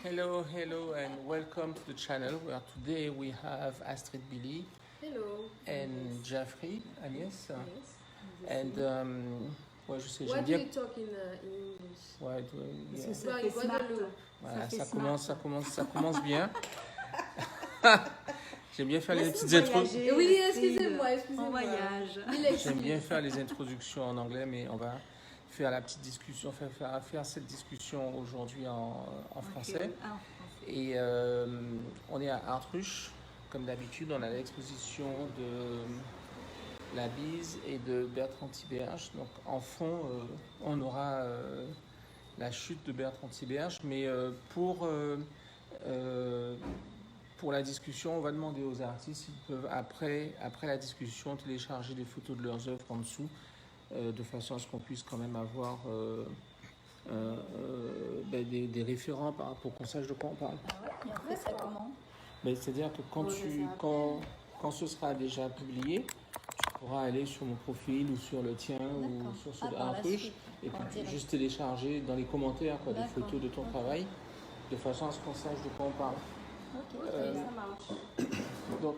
Hello, and welcome to the channel where today we have Astrid Billy. Hello. And Jeffrey, Agnès. Yes. And ouais, je sais, Why j'aime do bien. you talk in English? Ouais, Parce yeah. que ça fait smart. Voilà, fait ça commence bien. J'aime bien faire les Laisse-nous petites introductions. voyager, Oui, Astrid. excusez-moi. En voyage. J'aime bien faire les introductions en anglais, mais on va faire la petite discussion, faire cette discussion aujourd'hui en français. Ah, en français. Et on est à Artruche, comme d'habitude, on a l'exposition de La Bise et de Bertrand Thiberge. Donc en fond, on aura la chute de Bertrand Thiberge, mais pour la discussion, on va demander aux artistes s'ils peuvent, après la discussion, télécharger des photos de leurs œuvres en dessous, de façon à ce qu'on puisse quand même avoir des référents pour qu'on sache de quoi on parle. Ah ouais, et on fait ça comment? C'est-à-dire que quand ce sera déjà publié, tu pourras aller sur mon profil ou sur le tien ou sur ceux d'Artruche et puis juste télécharger dans les commentaires des photos de ton travail, de façon à ce qu'on sache de quoi on parle. Ok, ça marche. Donc,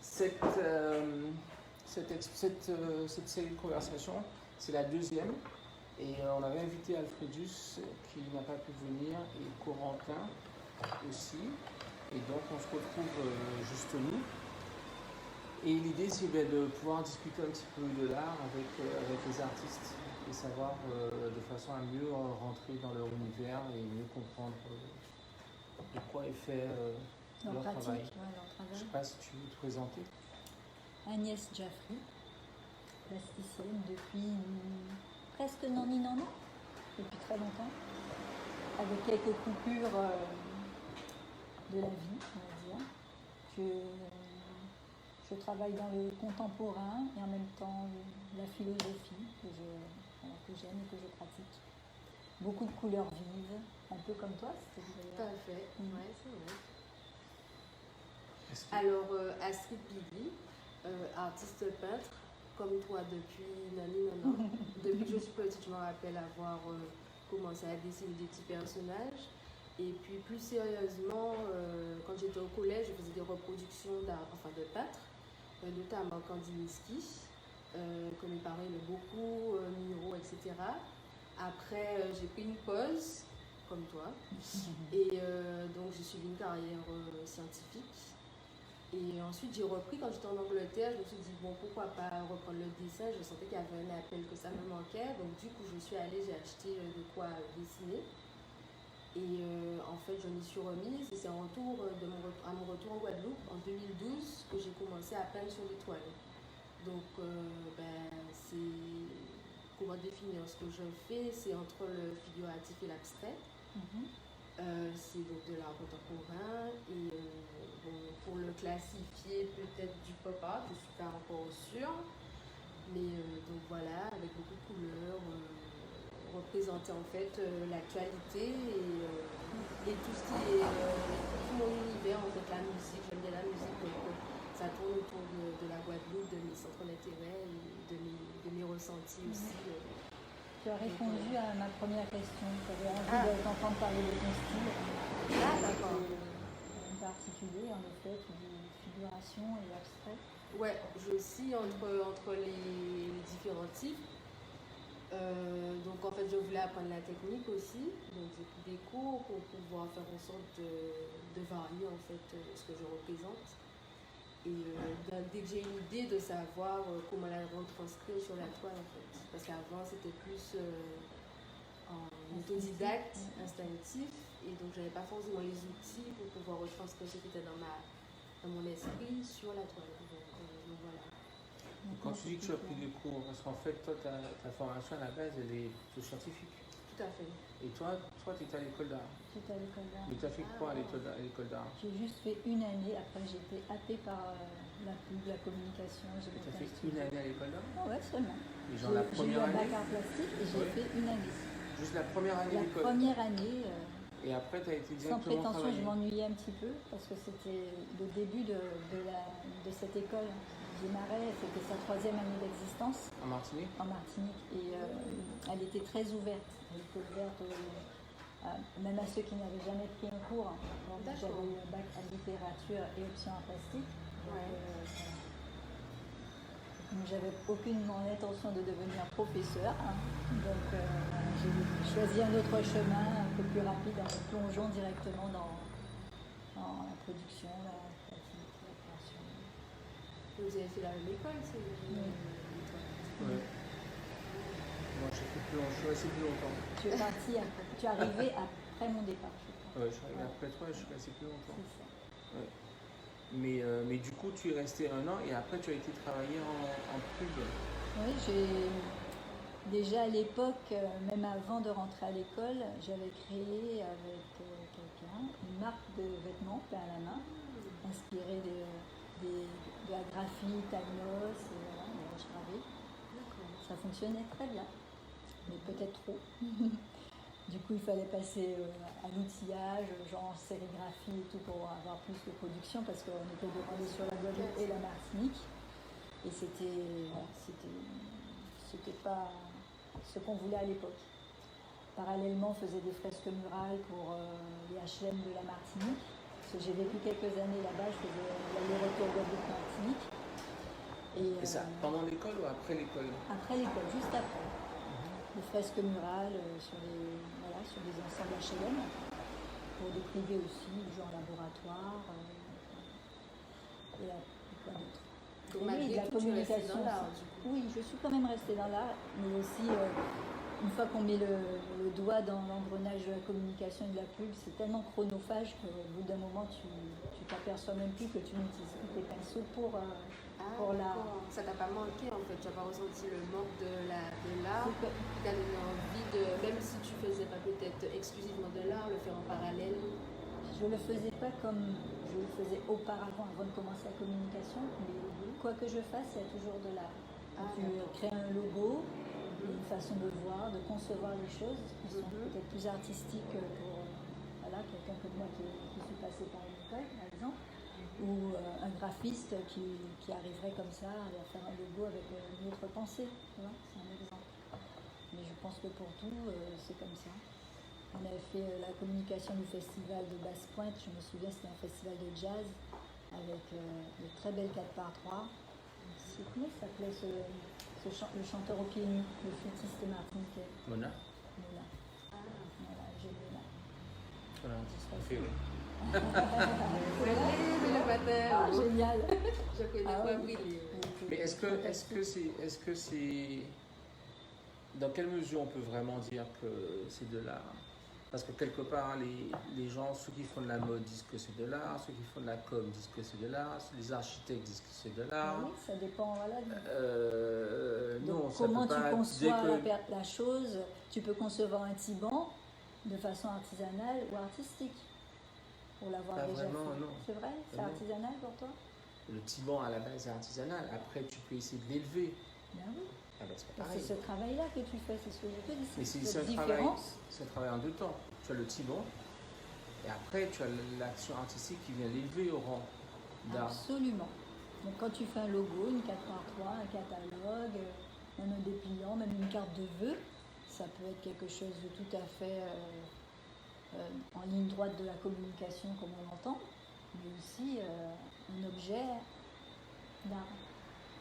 cette série de conversations, c'est la deuxième. Et on avait invité Alfredus, qui n'a pas pu venir, et Corentin aussi. Et donc, on se retrouve juste nous. Et l'idée, c'est de pouvoir discuter un petit peu de l'art avec les artistes et savoir de façon à mieux rentrer dans leur univers et mieux comprendre de quoi est fait leur travail. Je ne sais pas si tu veux te présenter. Agnès Jeffrey, plasticienne depuis presque non, depuis très longtemps, avec quelques coupures de la vie, on va dire. Je travaille dans le contemporain et en même temps la philosophie que j'aime et que je pratique. Beaucoup de couleurs vives, un peu comme toi, Tout à fait, ouais, c'est vrai. Alors, Astrid Billy, artiste peintre, comme toi depuis Nani. Depuis que je suis petite, je me rappelle avoir commencé à dessiner des petits personnages. Et puis plus sérieusement, quand j'étais au collège, je faisais des reproductions de peintres, notamment Kandinsky, que mes parents aimaient beaucoup, Miro, etc. Après, j'ai pris une pause, comme toi, et donc j'ai suivi une carrière scientifique. Et ensuite, j'ai repris quand j'étais en Angleterre. Je me suis dit, bon, pourquoi pas reprendre le dessin. Je sentais qu'il y avait un appel, que ça me manquait. Donc, du coup, je suis allée, j'ai acheté de quoi dessiner. Et en fait, je m'y suis remise. Et c'est à mon retour en Guadeloupe, en 2012, que j'ai commencé à peindre sur les toiles. Donc, comment définir ce que je fais, c'est entre le figuratif et l'abstrait. C'est donc de l'art contemporain et pour le classifier peut-être du pop art, je ne suis pas encore sûre, mais donc voilà, avec beaucoup de couleurs, représenter en fait l'actualité et tout ce qui est tout mon univers, en fait la musique, j'aime bien la musique, donc ça tourne autour de la Guadeloupe, de mes centres d'intérêt et de mes ressentis aussi. Tu as répondu à ma première question. Tu avais envie de t'entendre parler de ton style. Ah, d'accord. En particulier, en effet, tu dis figuration et abstrait. Ouais, je oscille entre les différents types. Donc en fait, je voulais apprendre la technique aussi. Donc j'ai pris des cours pour pouvoir faire en sorte de varier en fait ce que je représente. Et dès que j'ai une idée de savoir comment la retranscrire sur la toile en fait. Parce qu'avant c'était plus en autodidacte, instinctif, et donc j'avais pas forcément les outils pour pouvoir retranscrire ce qui était dans mon esprit sur la toile. Donc voilà. Quand tu dis que tu as pris des cours, parce qu'en fait toi ta formation à la base elle est plutôt scientifique. Tout à fait. Et toi tu étais à l'école d'art. J'étais à l'école d'art. Mais tu as fait quoi à l'école d'art? J'ai juste fait une année, après j'ai été happée par la pub, la communication. Tu as fait une année à l'école d'art? Ah ouais, seulement. Et genre la première année? J'ai eu un bac art plastique et j'ai fait une année. Juste la première année d'école? La première année. Et après tu as été directement sans prétention, travailler. je m'ennuyais un petit peu parce que c'était le début de cette école. Démarrait, c'était sa 3e année d'existence. En Martinique? En Martinique. Et elle était très ouverte. Elle était ouverte même à ceux qui n'avaient jamais pris un cours. Donc, D'accord. j'avais eu un bac à littérature et option en plastique. Donc, Ouais. donc, j'avais aucunement l'intention de devenir professeur. Donc j'ai choisi un autre chemin un peu plus rapide en me plongeant directement dans la production, la créativité, la création. Vous avez fait la même école, c'est Ouais. Moi, je suis resté plus longtemps. Tu es parti après. Tu es arrivé après mon départ, je crois. Ouais, je suis arrivé après toi et je suis resté plus longtemps. C'est ça. Ouais. Mais du coup, tu es resté 1 an et après, tu as été travailler en pub. Oui, déjà à l'époque, même avant de rentrer à l'école, j'avais créé avec quelqu'un une marque de vêtements peint à la main, inspirée de la graphie, Tagnos, et voilà, je gravais. Ça fonctionnait très bien, mais peut-être trop. Du coup, il fallait passer à l'outillage, genre sérigraphie et tout pour avoir plus de production parce qu'on était demandé sur la Guadeloupe et la Martinique. Et c'était pas ce qu'on voulait à l'époque. Parallèlement, on faisait des fresques murales pour les HLM de la Martinique. Parce que j'ai vécu quelques années là-bas, je faisais l'aller-retour Guadeloupe-Martinique. Et ça, pendant l'école ou après l'école? Après l'école, juste après. Des fresques murales sur des ensembles HLM, pour des privés aussi, genre laboratoire, et quoi d'autre. Donc, Oui, malgré de la tout, tu es restée communication dans l'art, aussi. du coup. Oui, je suis quand même restée dans l'art, mais aussi une fois qu'on met le doigt dans l'engrenage de la communication et de la pub, c'est tellement chronophage qu'au bout d'un moment, tu t'aperçois même plus que tu n'utilises plus tes pinceaux pour l'art. Ça t'a pas manqué en fait, tu n'as pas ressenti le manque de l'art, C'est que- tu as donné envie de, même si tu faisais pas peut-être exclusivement de l'art, le faire en parallèle. Je ne le faisais pas comme je le faisais auparavant, avant de commencer la communication, mais quoi que je fasse, il y a toujours de l'art. Tu crées un logo, une façon de voir, de concevoir les choses qui sont peut-être plus artistiques pour quelqu'un comme moi qui suis passé par une école, par exemple, ou un graphiste qui arriverait comme ça à faire un logo avec une autre pensée. Tu vois, c'est un exemple. Mais je pense que pour tout, c'est comme ça. On avait fait la communication du festival de Basse-Pointe, je me souviens, c'était un festival de jazz avec de très belles 4x3. Comment il s'appelait le chanteur aux pieds nus, le flûtiste martiniquais? Mona. Voilà, j'ai Mona. Voilà, c'est fait. Mais le matin, Ah, génial! je connais Ah pas oui. briller. Mais est-ce que c'est. Dans quelle mesure on peut vraiment dire que c'est de l'art? Parce que quelque part, les gens, ceux qui font de la mode disent que c'est de l'art, ceux qui font de la com disent que c'est de l'art, les architectes disent que c'est de l'art. Oui, ça dépend, voilà. Non, ça comment peut tu pas conçois dire la chose? Tu peux concevoir un tiban de façon artisanale ou artistique, pour l'avoir Pas déjà vraiment, fait. non. C'est vrai? C'est Non. artisanal pour toi? Le tiban à la base est artisanal. Après, tu peux essayer de l'élever. Ben oui. Ah ben, c'est pas Et pareil. c'est ce travail-là que tu fais, c'est ce que je te dis. Mais C'est c'est cette un travail, différence. c'est un travail en 2 temps. Tu as le tiban et après tu as l'action artistique qui vient l'élever au rang d'art. Absolument. Donc quand tu fais un logo, une 4x3, un catalogue, même un dépliant, même une carte de vœux, ça peut être quelque chose de tout à fait en ligne droite de la communication comme on l'entend, mais aussi un objet d'art.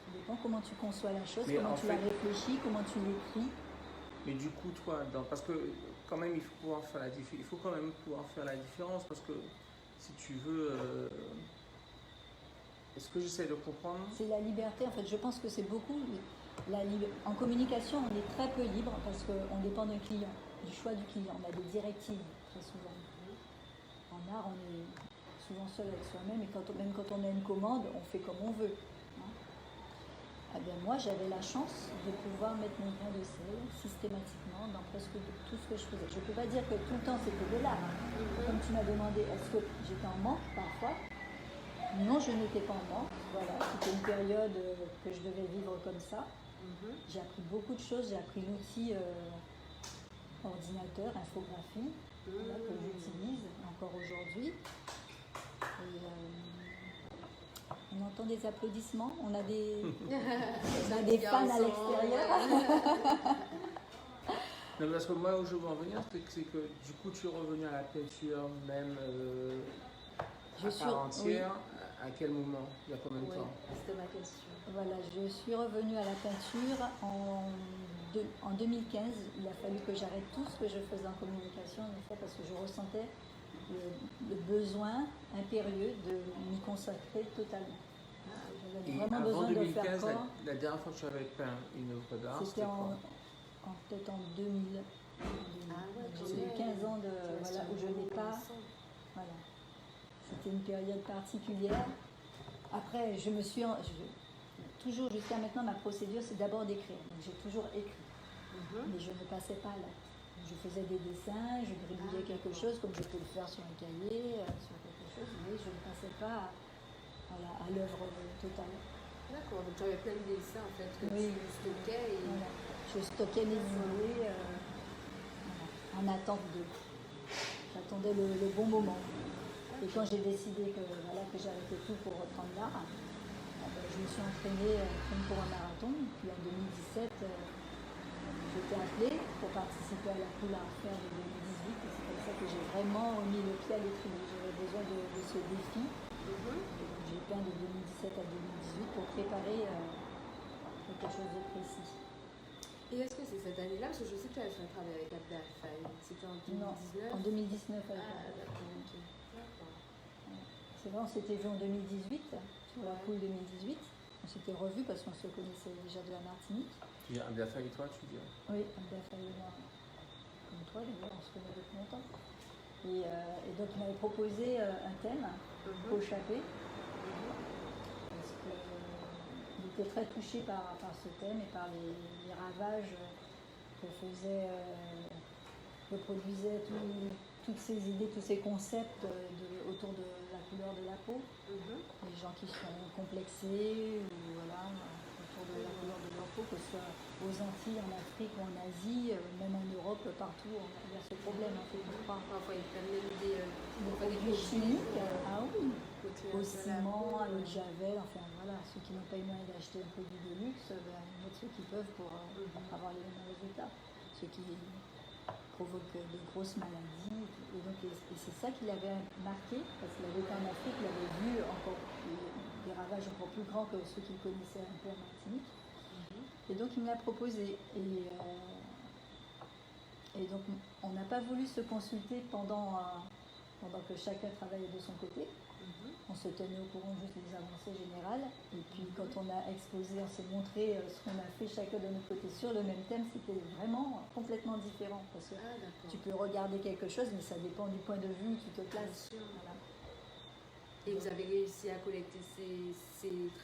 Ça dépend comment tu conçois la chose, Mais comment en tu la fait- réfléchis, comment tu l'écris. Mais du coup, toi, parce que quand même, il faut quand même pouvoir faire la différence parce que si tu veux, est-ce que j'essaie de comprendre? C'est la liberté, en fait, je pense que c'est beaucoup en communication, on est très peu libre parce qu'on dépend d'un client, du choix du client. On a des directives très souvent. En art, on est souvent seul avec soi-même et même quand on a une commande, on fait comme on veut. Hein. Eh bien, moi, j'avais la chance de pouvoir mettre mon grain de sel systématiquement dans presque tout ce que je faisais. Je ne peux pas dire que tout le temps c'était de l'art. Hein. Comme tu m'as demandé, est-ce que j'étais en manque parfois? Non, je n'étais pas en manque. Voilà, c'était une période que je devais vivre comme ça. J'ai appris beaucoup de choses. J'ai appris l'outil ordinateur, infographie, voilà, que j'utilise encore aujourd'hui. Et, on entend des applaudissements. On a des fans à l'extérieur. Non, parce que moi, où je veux en venir, c'est que du coup, tu es revenu à la peinture même Je à suis, part oui, entière. À quel moment? Il y a combien de Oui, temps? c'était ma question. voilà, je suis revenue à la peinture en 2015. Il a fallu que j'arrête tout ce que je faisais en communication, en effet, parce que je ressentais le besoin impérieux de m'y consacrer totalement. J'avais Et vraiment avant besoin de faire 2015, corps. la dernière fois que tu avais peint une œuvre d'art, C'était c'était quoi? peut-être en 2000. Ah ouais, quand J'ai eu même. 15 ans où je n'ai pas. Voilà. C'était une période particulière. Après, toujours jusqu'à maintenant, ma procédure, c'est d'abord d'écrire. Donc j'ai toujours écrit. Mais je ne passais pas là. Je faisais des dessins, je gribouillais quelque chose, comme je peux le faire sur un cahier, sur quelque chose, mais je ne passais pas à l'œuvre totale. D'accord, donc tu avais plein de dessins en fait que Oui. tu stockais et... Voilà. Je stockais mes idées en attente de. J'attendais le bon moment. Et quand j'ai décidé que j'arrêtais tout pour reprendre l'art, je me suis entraînée comme pour un marathon. Puis en 2017, j'étais appelée pour participer à la Poule à faire de 2018. Et c'est comme ça que j'ai vraiment mis le pied à l'étrier. J'avais besoin de ce défi. Et donc j'ai peint de 2017 à 2018 pour préparer quelque chose de précis. Et est-ce que c'est cette année-là? Parce que je sais que tu avais fait un travail avec Abdel Faye. C'était en 2019? Non, en 2019 avec d'accord, ok. C'est vrai, on s'était vu en 2018, sur la Poule 2018. On s'était revus parce qu'on se connaissait déjà de la Martinique. Tu dis Abdel Faye et toi, tu dis? Oui, Abdel Faye et moi, comme toi d'ailleurs, on se connaît depuis longtemps. Et donc il m'avait proposé un thème, au Chappé, parce qu'il était très touché par ce thème et par les ravages que produisaient toutes ces idées, tous ces concepts autour de la couleur de la peau. Les gens qui sont complexés, ou voilà, autour de la couleur de leur peau, que ce soit aux Antilles, en Afrique ou en Asie, même en Europe, partout, il y a ce problème, en fait, je crois. Parfois, il y a même des produits chimiques, ah oui, au ciment, à l'eau de peau. javel, enfin voilà, ceux qui n'ont pas eu moyen d'acheter un produit de luxe, ils mettent ceux qui peuvent pour avoir les mêmes résultats. Ceux qui provoquent de grosses maladies. Et c'est ça qui l'avait marqué, parce qu'il avait été en Afrique, il avait vu encore des ravages encore plus grands que ceux qu'il connaissait un peu en Martinique. Et donc il me l'a proposé. Et donc on n'a pas voulu se consulter pendant que chacun travaillait de son côté. On se tenait au courant juste des avancées générales. Et puis quand on a exposé, on s'est montré ce qu'on a fait chacun de notre côté sur le même thème, c'était vraiment complètement différent. Parce que tu peux regarder quelque chose, mais ça dépend du point de vue où tu te places. Voilà. Et vous avez réussi à collecter ces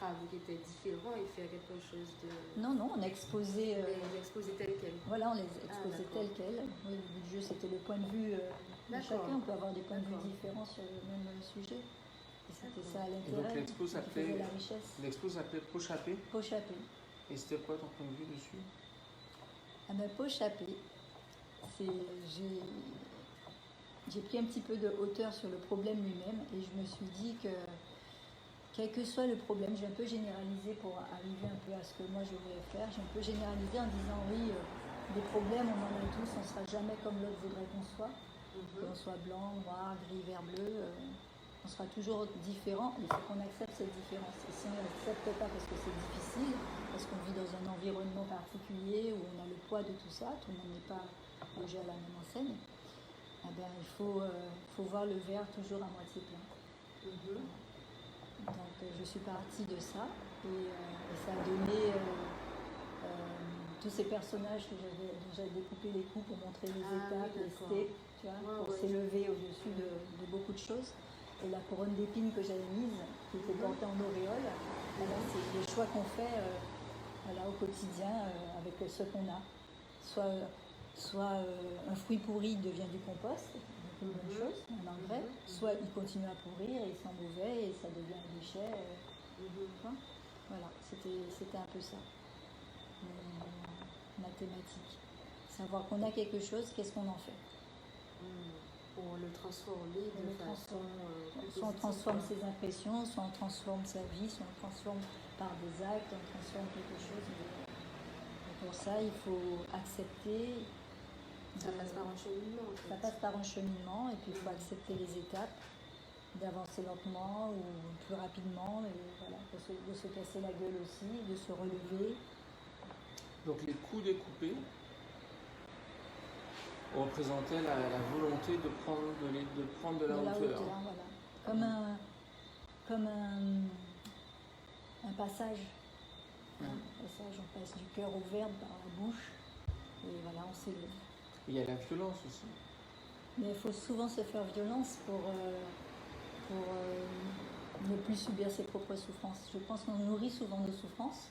travaux qui étaient différents et faire quelque chose de... Non, on a exposé... les exposés tels quels. Voilà, on les exposait tels quels. Oui, le but du jeu, c'était le point de vue de chacun. On peut avoir des points de vue différents sur le même sujet. Et c'était ça à l'intérêt. Donc la richesse. L'expo s'appelait Peau Chappé. Peau Chappé. Et c'était quoi ton point de vue dessus? Ah ben, Peau Chappé, j'ai pris un petit peu de hauteur sur le problème lui-même et je me suis dit que, quel que soit le problème, j'ai un peu généralisé pour arriver un peu à ce que moi je voulais faire. J'ai un peu généralisé en disant oui, des problèmes, on en a tous, on ne sera jamais comme l'autre voudrait qu'on soit. Qu'on soit blanc, noir, gris, vert, bleu, on sera toujours différent. Il faut qu'on accepte cette différence. Et si on ne l'accepte pas parce que c'est difficile, parce qu'on vit dans un environnement particulier où on a le poids de tout ça, tout le monde n'est pas logé à la même enseigne, eh bien, il faut voir le verre toujours à moitié plein. Donc je suis partie de ça et ça a donné tous ces personnages dont j'avais découpé les coups pour montrer les étapes, les steps, tu vois, pour s'élever au-dessus de beaucoup de choses. Et la couronne d'épines que j'avais mise, qui était portée en auréole, c'est les choix qu'on fait au quotidien avec ce qu'on a. Soit un fruit pourri devient du compost, donc une bonne chose, un engrais, soit il continue à pourrir et il sent mauvais et ça devient un déchet. Voilà, c'était un peu ça, mathématique. Savoir qu'on a quelque chose, qu'est-ce qu'on en fait? Pour le transformer de façon... soit on transforme ses impressions, soit on transforme sa vie, soit on transforme par des actes, on transforme quelque chose. Et pour ça, il faut accepter Ça passe par un cheminement. En fait. Ça passe par un cheminement et puis il faut accepter les étapes, d'avancer lentement ou plus rapidement, et voilà, de se casser la gueule aussi, de se relever. Donc les coups découpés représentaient la volonté de prendre de la hauteur. Voilà. Comme un passage. Un passage, on passe du cœur au verbe par la bouche et voilà, on s'élève. Il y a la violence aussi. Mais il faut souvent se faire violence pour ne plus subir ses propres souffrances. Je pense qu'on nourrit souvent nos souffrances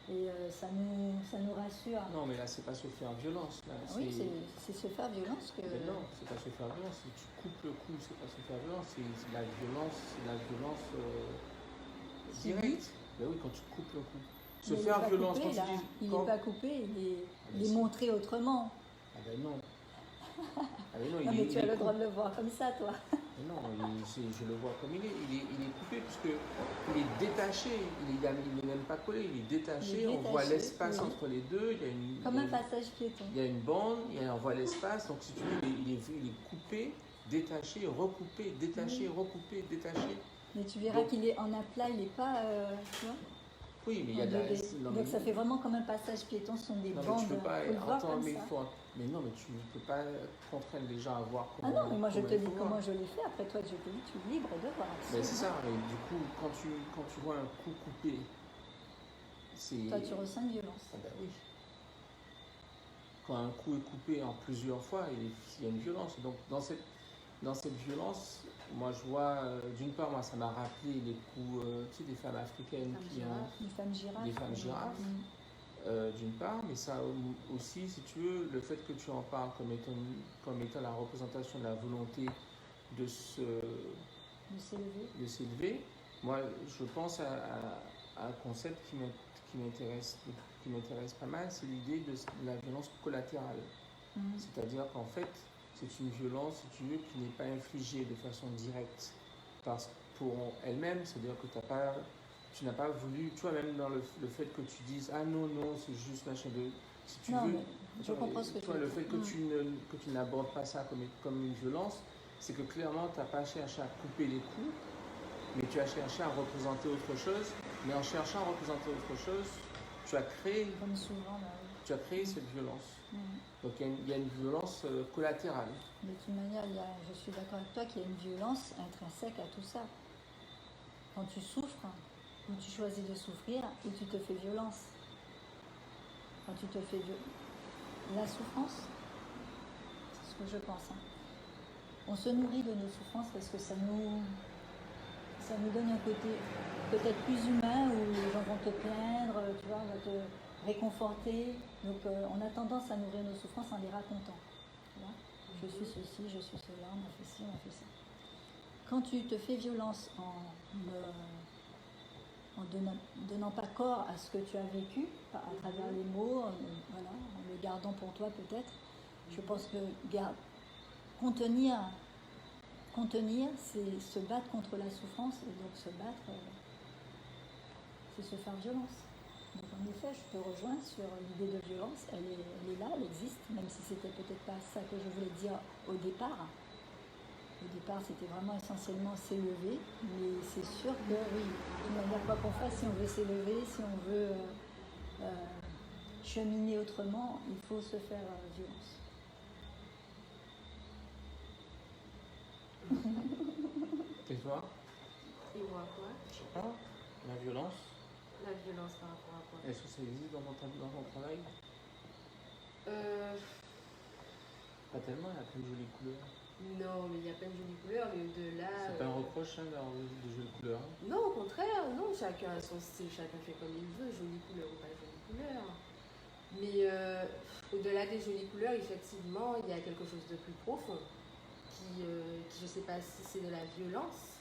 et ça nous rassure. Non, mais là, c'est pas se faire violence. Là. Oui, c'est se faire violence que... Mais non, c'est pas se faire violence. Si tu coupes le cou, c'est pas se faire violence. C'est la violence directe. Ben oui, quand tu coupes le cou. Se mais faire violence, coupé, quand là. tu dis... Il n'est pas coupé, il est montré autrement. Ah ben non. Ah ben non, Non, mais tu as le droit de le voir comme ça, toi. Mais non, je le vois comme il est. Il est coupé puisque il est détaché. Il n'est même pas collé. Il est détaché. On voit l'espace entre les deux. Comme un passage piéton. Il y a une bande. On voit l'espace. Donc si tu veux, il est coupé, détaché, recoupé, détaché, recoupé, détaché. Mais tu verras qu'il est en aplat. Il n'est pas. Tu vois. Oui, mais il y a donc ça fait vraiment comme un passage piéton, ce sont des bandes. Mais tu peux pas. Attends, mais ça. non, mais tu ne peux pas contraindre les gens à voir comment. Ah non, mais moi je te dis comment je l'ai fait. Après toi, je te dis, tu es libre de voir. Mais c'est ça. Et du coup, quand tu vois un coup coupé, c'est. Toi, tu ressens une violence. Ah ben oui. Quand un coup est coupé en plusieurs fois, il y a une violence. Donc dans cette violence, moi je vois, d'une part, moi ça m'a rappelé les coups, tu sais, des femmes africaines qui ont. Des femmes girafes. D'une part, mais ça aussi, si tu veux, le fait que tu en parles comme étant la représentation de la volonté de s'élever, moi je pense à un concept qui m'intéresse pas mal, c'est l'idée de la violence collatérale. C'est-à-dire qu'en fait, c'est une violence, si tu veux, qui n'est pas infligée de façon directe pour elle-même, c'est-à-dire que tu n'as pas voulu, tu vois, même dans le fait que tu dises ah non, c'est juste machin de. Si tu veux, je comprends ce que tu veux dire. Le fait que tu n'abordes pas ça comme une violence, c'est que clairement, tu n'as pas cherché à couper les coups, mais tu as cherché à représenter autre chose. Mais en cherchant à représenter autre chose, tu as créé. Comme souvent, tu as créé cette violence. Donc il y a une violence collatérale. De toute manière, je suis d'accord avec toi qu'il y a une violence intrinsèque à tout ça. Quand tu souffres, ou tu choisis de souffrir, ou tu te fais violence. Quand tu te fais la souffrance, c'est ce que je pense. On se nourrit de nos souffrances parce que ça nous donne un côté peut-être plus humain où les gens vont te plaindre, tu vois, vont te réconforter. Donc on a tendance à nourrir nos souffrances en les racontant. Tu vois, je suis ceci, je suis cela, on a fait ci, on a fait ça. Quand tu te fais violence en donnant pas corps à ce que tu as vécu, à travers les mots, en le gardant pour toi peut-être, je pense que contenir, c'est se battre contre la souffrance, et donc se battre, c'est se faire violence. Donc en effet, je te rejoins sur l'idée de violence, elle est là, elle existe, même si c'était peut-être pas ça que je voulais dire au départ. Au départ, c'était vraiment essentiellement s'élever, mais c'est sûr que oui, de manière quoi qu'on fasse, si on veut s'élever, si on veut cheminer autrement, il faut se faire violence. Et toi? Et moi quoi? Je sais pas, la violence. La violence par rapport à quoi? Est-ce que ça existe dans ton travail? Pas tellement, il y a plein de jolies couleurs. Non, mais il y a plein de jolies couleurs, mais au-delà... C'est pas un reproche d'avoir de jolies couleurs? Non, au contraire, non, chacun a son style, chacun fait comme il veut, jolies couleurs ou pas jolies couleurs. Mais au-delà des jolies couleurs, effectivement, il y a quelque chose de plus profond, qui je sais pas si c'est de la violence,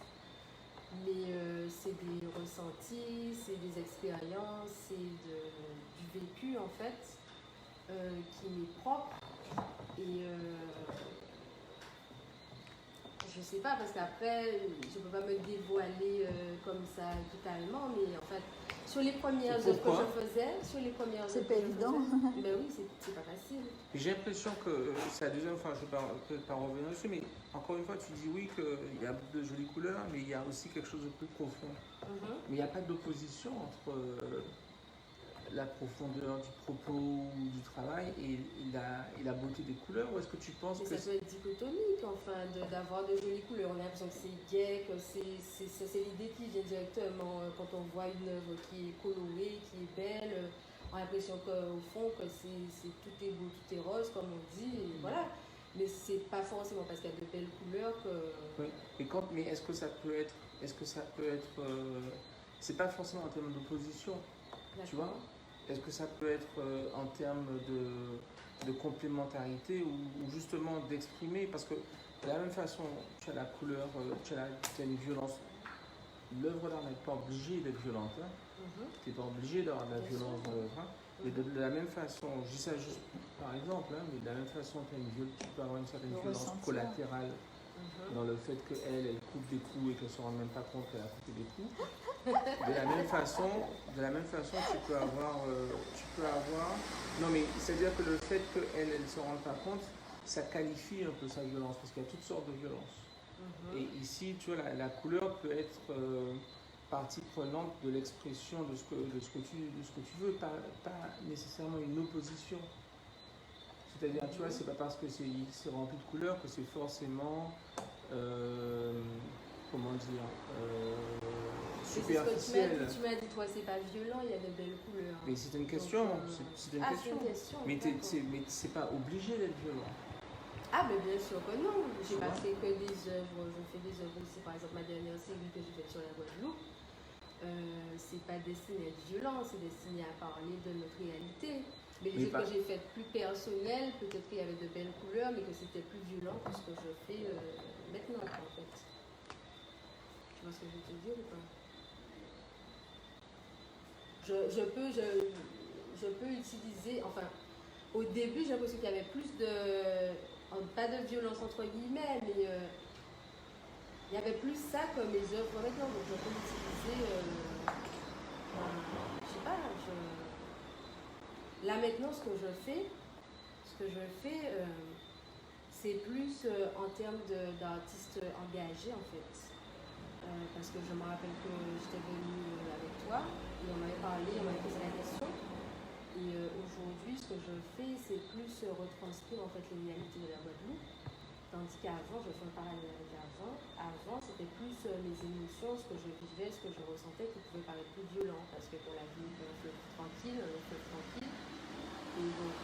mais c'est des ressentis, c'est des expériences, c'est du vécu en fait, qui m'est propre. Et je je sais pas, parce qu'après, je peux pas me dévoiler comme ça totalement, mais en fait, sur les premières œuvres que je faisais, c'est pas évident. Ben oui, c'est pas facile. J'ai l'impression que c'est la deuxième fois, je ne vais pas revenir dessus, mais encore une fois, tu dis oui qu'il y a de jolies couleurs, mais il y a aussi quelque chose de plus profond. Mais il n'y a pas d'opposition entre la profondeur du propos ou du travail et la beauté des couleurs, ou est-ce que tu penses mais que... ça peut être dichotomique, enfin, d'avoir de jolies couleurs. On a l'impression que c'est gai, que c'est l'idée qui vient directement quand on voit une œuvre qui est colorée, qui est belle. On a l'impression qu'au fond, que tout est beau, tout est rose, comme on dit, et voilà. Mais c'est pas forcément parce qu'il y a de belles couleurs que... Oui. Mais est-ce que ça peut être... c'est pas forcément en termes d'opposition, tu vois. Est-ce que ça peut être en termes de complémentarité ou justement d'exprimer, parce que de la même façon, tu as la couleur, tu as une violence. L'œuvre d'art n'est pas obligée d'être violente. Hein. Tu n'es pas obligé d'avoir de la violence dans l'œuvre. Hein. Mais de la même façon, je dis ça juste par exemple, hein, mais de la même façon, tu peux avoir une certaine violence collatérale dans le fait qu'elle coupe des coups et qu'elle ne se rend même pas compte qu'elle a coupé des coups. De la même façon, tu peux avoir... Non, mais c'est-à-dire que le fait qu'elle ne se rende pas compte, ça qualifie un peu sa violence, parce qu'il y a toutes sortes de violences. Et ici, tu vois, la couleur peut être partie prenante de l'expression de ce que tu veux, pas nécessairement une opposition. C'est-à-dire, tu vois, c'est pas parce que c'est rempli de couleurs que c'est forcément, comment dire, superficiel. Tu m'as dit, toi, c'est pas violent, il y a de belles couleurs. Mais c'est une question. Donc, c'est une question. Mais c'est pas obligé d'être violent. Ah, mais bien sûr que non. J'ai pas fait que des œuvres. Je fais des œuvres aussi. Par exemple, ma dernière série que j'ai faite sur la Guadeloupe, c'est pas destiné à être violent, c'est destiné à parler de notre réalité. Mais les œuvres que j'ai faites plus personnelles, peut-être qu'il y avait de belles couleurs, mais que c'était plus violent que ce que je fais maintenant, en fait. Tu vois ce que je veux te dire ou pas? Je peux utiliser, enfin, au début, j'ai l'impression qu'il y avait plus pas de violence entre guillemets, mais il y avait plus ça que mes œuvres maintenant, donc je peux l'utiliser, je sais pas, là maintenant ce que je fais, c'est plus en termes d'artistes engagés en fait. Parce que je me rappelle que j'étais venue avec toi et on m'avait parlé, on m'avait posé la question. Et aujourd'hui, ce que je fais, c'est plus retranscrire en fait les réalités de la Guadeloupe. Tandis qu'avant, je fais un parallèle avec avant. Avant, c'était plus les émotions, ce que je vivais, ce que je ressentais qui pouvait paraître plus violent. Parce que pour la vie, un fleuve tranquille. Et donc,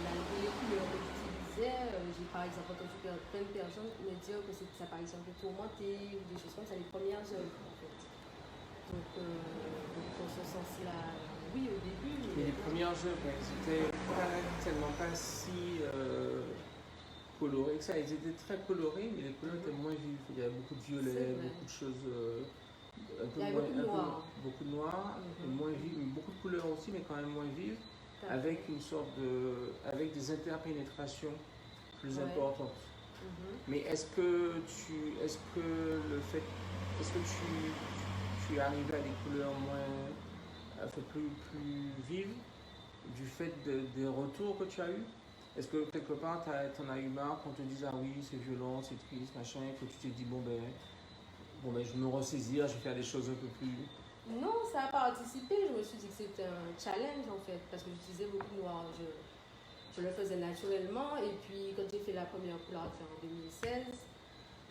malgré les couleurs que j'utilisais, j'ai par exemple entendu plein de personnes me dire que ça par exemple tourmenté ou des choses comme ça, les premières œuvres en fait. Donc dans ce sens-là, oui au début. Mais les premières œuvres, elles étaient pas si colorées que ça. Elles étaient très colorées, mais les couleurs étaient moins vives. Il y avait beaucoup de violet, beaucoup de choses... beaucoup de noir, moins vives, mais beaucoup de couleurs aussi, mais quand même moins vives. Avec une sorte avec des interpénétrations plus importantes. Mais est-ce que tu arrives à des couleurs plus vives du fait des retours que tu as eu? Est-ce que quelque part t'en as eu marre qu'on te dise ah oui c'est violent, c'est triste, machin, et que tu t'es dit bon ben je vais me ressaisir, je vais faire des choses un peu plus... Non, ça a participé. Je me suis dit que c'était un challenge en fait, parce que j'utilisais beaucoup de noir. Je le faisais naturellement. Et puis quand j'ai fait la première couleur en 2016,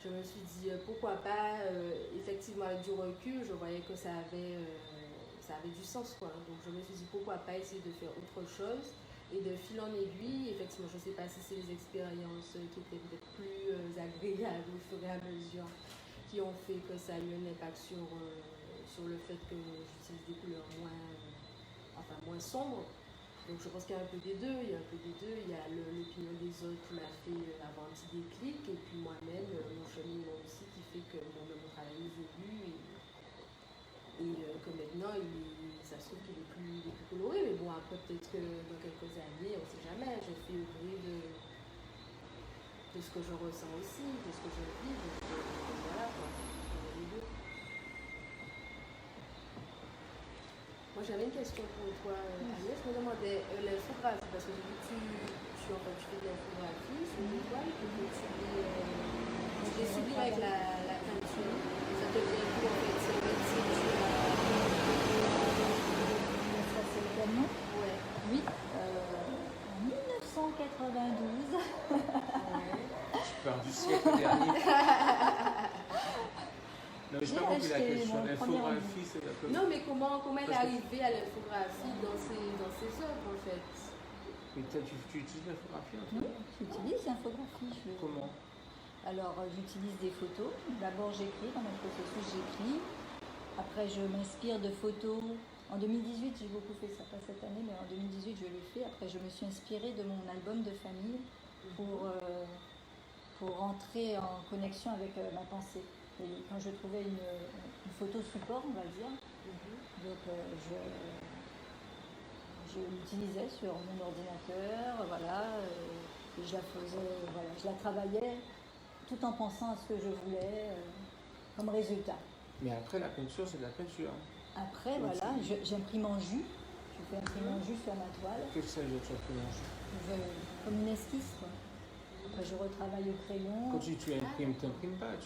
je me suis dit pourquoi pas, effectivement avec du recul, je voyais que ça avait du sens quoi. Donc je me suis dit pourquoi pas essayer de faire autre chose. Et de fil en aiguille, effectivement, je ne sais pas si c'est les expériences qui étaient peut-être plus agréables au fur et à mesure qui ont fait que ça a eu un impact sur le fait que j'utilise des couleurs moins sombres. Donc je pense qu'il y a un peu des deux. Il y a l'opinion des autres qui m'a fait avoir un petit déclic, et puis moi-même, mon cheminement aussi qui fait que mon travail évolue et que maintenant ça se trouve qu'il est plus coloré. Mais bon, après peut-être que dans quelques années, on ne sait jamais, je fais au gré de ce que je ressens aussi, de ce que je vis. Donc, question pour toi, Agnès. Je me demandais l'infographie, parce que j'ai vu que tu fais de l'infographie, c'est une étoile que tu décides avec la peinture. Ça te vient tout en fait, c'est un métier que tu as. Ça, c'est également. Ouais. Oui, en 1992. Je pars du siècle dernier. Non, mais je n'ai pas compris la question. L'infographie, c'est la première. Non, mais comment elle est arrivée à l'infographie dans ses œuvres en fait? Mais tu utilises l'infographie en fait? Oui, j'utilise l'infographie. Comment? Alors, j'utilise des photos. D'abord, j'écris. Dans mon processus, j'écris. Après, je m'inspire de photos. En 2018, j'ai beaucoup fait ça, pas cette année, mais en 2018, je l'ai fait. Après, je me suis inspirée de mon album de famille pour entrer en connexion avec ma pensée. Et quand je trouvais une photo support, on va dire, donc je l'utilisais sur mon ordinateur, voilà, et je la faisais, voilà, je la travaillais tout en pensant à ce que je voulais comme résultat. Mais après, la peinture, c'est de la peinture. Après, donc, voilà, j'imprime en jus. Je fais imprimer en jus sur ma toile. Qu'est-ce que ça veut dire, tu imprimes en jus? Comme une esquisse, quoi. Après, je retravaille au crayon. Quand tu imprimes, tu n'imprimes pas, Ah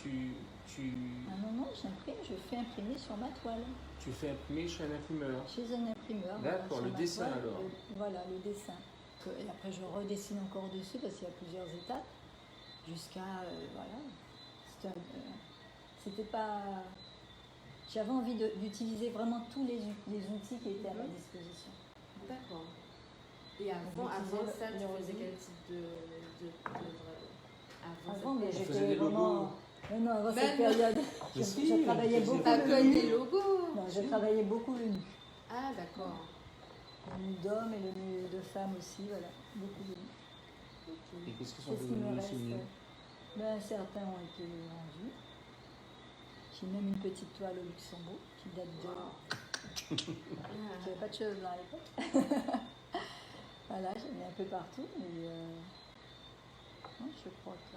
non, j'imprime, je fais imprimer sur ma toile. Tu fais imprimer chez un imprimeur? Chez un imprimeur. D'accord, voilà, le dessin toile, alors. Voilà, le dessin. Et après, je redessine encore dessus parce qu'il y a plusieurs étapes. Jusqu'à, voilà. C'était pas... J'avais envie d'utiliser vraiment tous les outils qui étaient à ma disposition. D'accord. Et avant ça, tu faisais quel type d'œuvre? Avant, mais j'étais j'étais vraiment... Non, avant cette période, je travaillais beaucoup le nu. Des logos. Non, je travaillais beaucoup le nu. Ah, d'accord. Le nu d'homme et le nu de femme aussi, voilà. Beaucoup de nu. Okay. Et qu'est-ce qu'ils sont devenus ces nus? Certains ont été vendus. J'ai même une petite toile au Luxembourg qui date de... J'avais pas de cheveux blancs à l'époque. Voilà, j'en ai un peu partout, mais non, je crois que...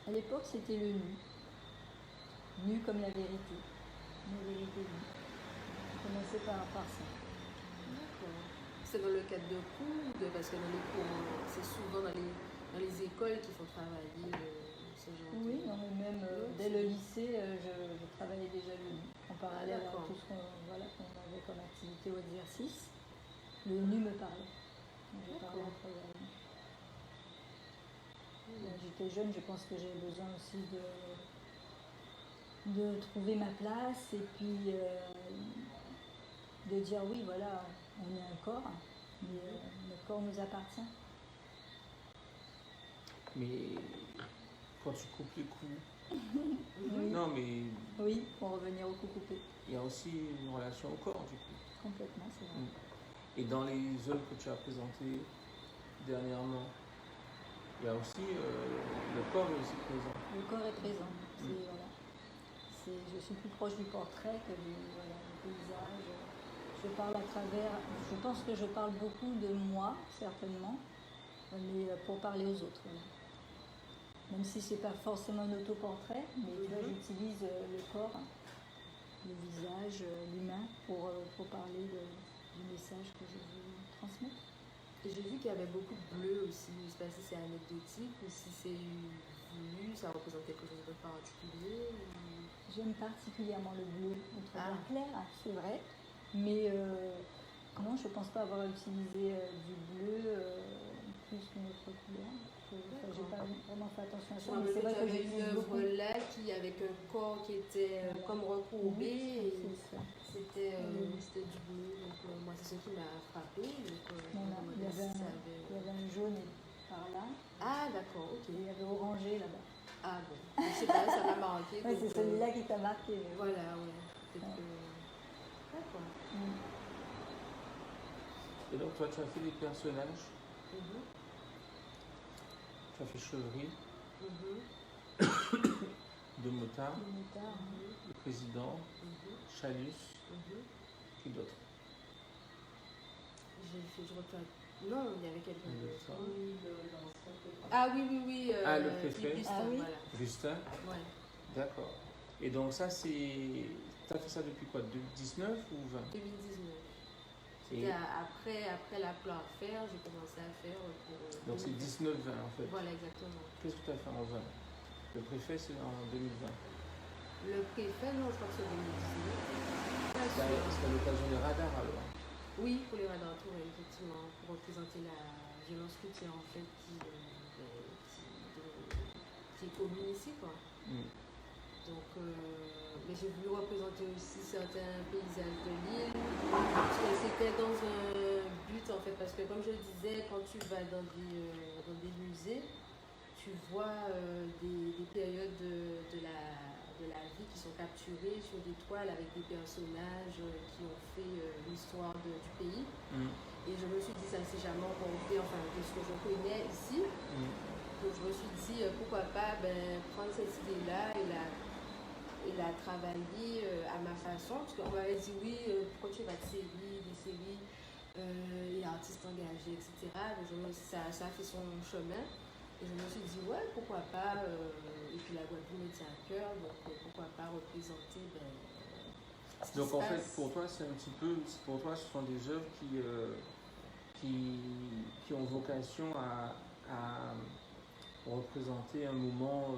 À l'époque, c'était le nu. Nu comme la vérité. La vérité nue. Je commençais par ça. D'accord. C'est dans le cadre de cours, parce que dans les cours, c'est souvent dans les écoles qu'il faut travailler ce genre de... Oui, non, mais même dès le lycée, je travaillais déjà le nu. En parallèle à tout ce qu'on avait comme activité ou exercice, le nu me parlait. Je parlais à travers le nu. J'étais jeune, je pense que j'avais besoin aussi de trouver ma place et puis de dire oui, voilà, on est un corps, mais notre corps nous appartient. Mais quand tu coupes les coups, oui. Non, mais... Oui, pour revenir au coup coupé. Il y a aussi une relation au corps, du coup. Complètement, c'est vrai. Et dans les œuvres que tu as présentées dernièrement, il y a aussi... le corps est aussi présent. Le corps est présent. Voilà. Je suis plus proche du portrait que du paysage. Je parle à travers... Je pense que je parle beaucoup de moi, certainement, mais pour parler aux autres. Voilà. Même si ce n'est pas forcément un autoportrait, mais tu vois, j'utilise le corps, le visage, l'humain pour parler du message que je veux transmettre. Et j'ai vu qu'il y avait beaucoup de bleu aussi. Je ne sais pas si c'est anecdotique ou si c'est voulu, ça représente quelque chose de particulier. J'aime particulièrement le bleu, au travers clair, c'est vrai. Mais non, je ne pense pas avoir utilisé du bleu plus qu'une autre couleur. Je n'ai pas vraiment fait attention à ça. Mais c'est vrai que j'ai une œuvre là avec un corps qui était comme recourbé. C'était du bleu. Donc, moi, c'est ce qui m'a frappé. Il y avait un jaune par là. Ah, d'accord, ok. Et il y avait orangé là-bas. Ah bon, je sais pas, ça m'a marqué. Ouais, c'est celui-là qui t'a marqué. Voilà, oui. D'accord. Et donc, toi, tu as fait des personnages. Tu as fait Chevry, De Motard, le président, Chalus, qui d'autre? Non, il y avait quelqu'un d'autre. Ah oui. Le préfet. Gustin, voilà. Gustin. Ouais. D'accord. Et donc ça, c'est tu as fait ça depuis quoi, 2019 ou 20? 2019. Et Après la plan à faire, j'ai commencé à faire pour. donc c'est 19-20 en fait. Voilà, exactement. Qu'est-ce que tu as fait en 20? Le préfet c'est en 2020. Le préfet, non, je crois que c'est 2019. C'est à l'occasion des radars alors. Oui, pour les radars tourelles, effectivement, pour représenter la violence routière en fait qui est commune ici, quoi. Donc, mais j'ai voulu représenter aussi certains paysages de l'île, parce que c'était dans un but en fait, parce que comme je disais, quand tu vas dans des musées, tu vois des périodes de la vie qui sont capturées sur des toiles avec des personnages qui ont fait l'histoire du pays. Et je me suis dit, ça ne s'est jamais encore fait, enfin, de ce que je connais ici. Donc je me suis dit, pourquoi pas prendre cette idée-là et la travailler à ma façon. Parce qu'on m'avait dit, oui, pourquoi tu vas des séries, et artistes engagés, etc. Donc ça a fait son chemin. Et je me suis dit, ouais, pourquoi pas, et puis la Guadeloupe me tient à cœur, donc pourquoi pas représenter ce qui Donc se en passe. fait, pour toi, c'est un petit peu, pour toi, ce sont des œuvres qui ont vocation à représenter un moment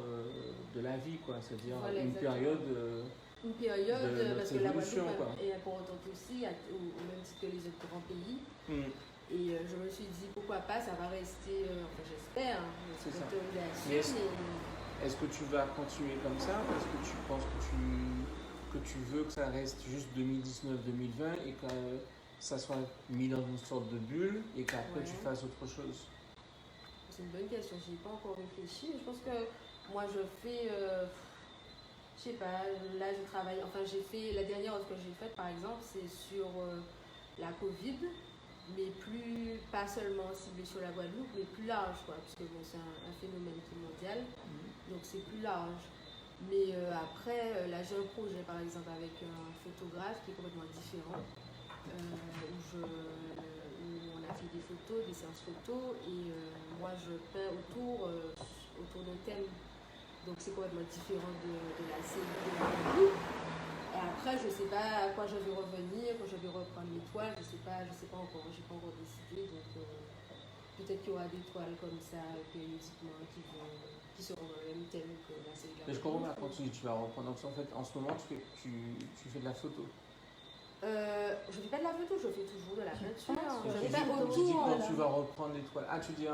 de la vie, quoi, c'est-à-dire Voilà, une exactement. période Une période, de parce que la évolution, Guadeloupe quoi. est importante aussi, au même titre que les autres grands pays. Et je me suis dit, pourquoi pas, ça va rester, enfin j'espère, C'est ça. Mais est-ce que tu vas continuer comme ça parce que tu penses que tu veux que ça reste juste 2019-2020 et que ça soit mis dans une sorte de bulle et qu'après tu fasses autre chose? C'est une bonne question, je n'y ai pas encore réfléchi. Je pense que moi je fais, je sais pas, là je travaille, enfin j'ai fait, la dernière œuvre que j'ai faite par exemple, c'est sur la Covid, mais pas seulement ciblé sur la Guadeloupe, mais plus large, quoi, puisque bon, c'est un phénomène qui est mondial, donc c'est plus large. Mais après, là j'ai un projet par exemple avec un photographe qui est complètement différent, où on a fait des photos, des séances photos, et moi je peins autour d'un thème. Donc c'est complètement différent de la série de la Guadeloupe. Et après, je ne sais pas à quoi je vais revenir, quand je vais reprendre mes toiles, je sais pas encore, je n'ai pas encore décidé. Donc peut-être qu'il y aura des toiles comme ça périodiquement qui seront dans le même thème que la série de la Guadeloupe. Mais je comprends pas quand tu vas reprendre. Donc en fait, en ce moment, tu fais de la photo. Je ne fais pas de la photo, je fais toujours de la peinture. Je Tu peins dis autour. quand tu vas reprendre les toiles. Ah, tu dis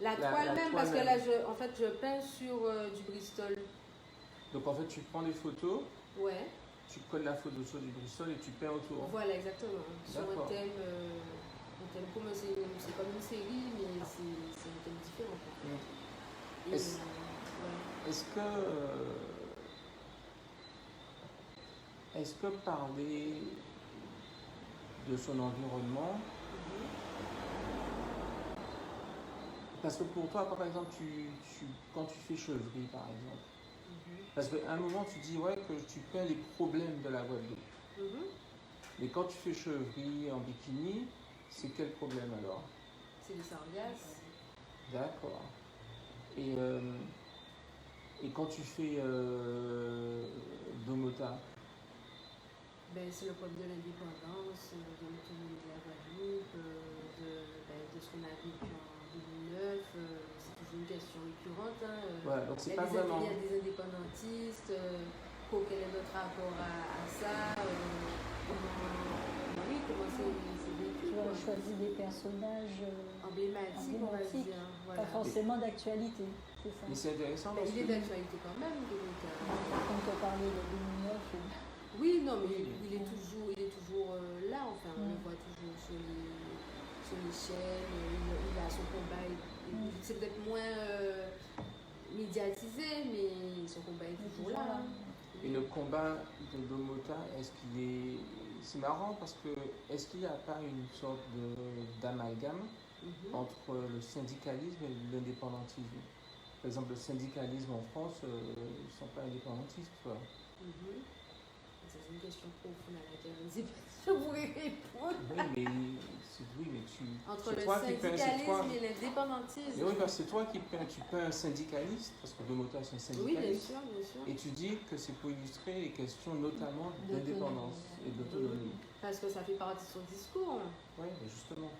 la toile même, parce que là, je peins sur du Bristol. Donc en fait, tu prends des photos, Ouais. tu colles la photo sur du Bristol et tu peins autour. Voilà, exactement. Sur D'accord. un thème comme c'est comme une série, mais c'est un thème différent. Est-ce que parler de son environnement, parce que pour toi, par exemple, quand tu fais chevrerie, par exemple, parce qu'à un moment, tu dis que tu peins les problèmes de la Guadeloupe. Mais quand tu fais chevrerie en bikini, c'est quel problème alors? C'est les sargasses. D'accord. Et quand tu fais Domota? C'est le problème de l'indépendance, de l'autonomie de la Guadeloupe, de ce qu'on a vécu en 2009. C'est toujours une question récurrente. Voilà, donc c'est pas vraiment... Il y a des indépendantistes. Quel est notre rapport à ça? Comment c'est vécu? Tu as choisi des personnages emblématiques, on va dire. Voilà. Pas forcément d'actualité, c'est ça. Mais c'est intéressant. Il est d'actualité quand même. Quand tu as parlé de 2009... Oui, non, mais il est toujours là, enfin, on le voit toujours sur les chaînes, il a son combat, c'est peut-être moins médiatisé, mais son combat est toujours là. Et le combat de Domota, c'est marrant parce que est-ce qu'il n'y a pas une sorte d'amalgame entre le syndicalisme et l'indépendantisme? Par exemple, le syndicalisme en France, ils ne sont pas indépendantistes, quoi. c'est une question profonde à laquelle je ne sais pas si je pourrais répondre. Oui, mais Entre c'est le toi qui peins, c'est toi. syndicalisme et l'indépendantisme. Mais oui, parce que c'est toi qui peins, tu peins un syndicaliste, parce que Domota c'est un Oui, bien syndicaliste. sûr, bien sûr. Et tu dis que c'est pour illustrer les questions notamment d'indépendance et d'autonomie. Parce que ça fait partie de son discours. Oui, mais justement.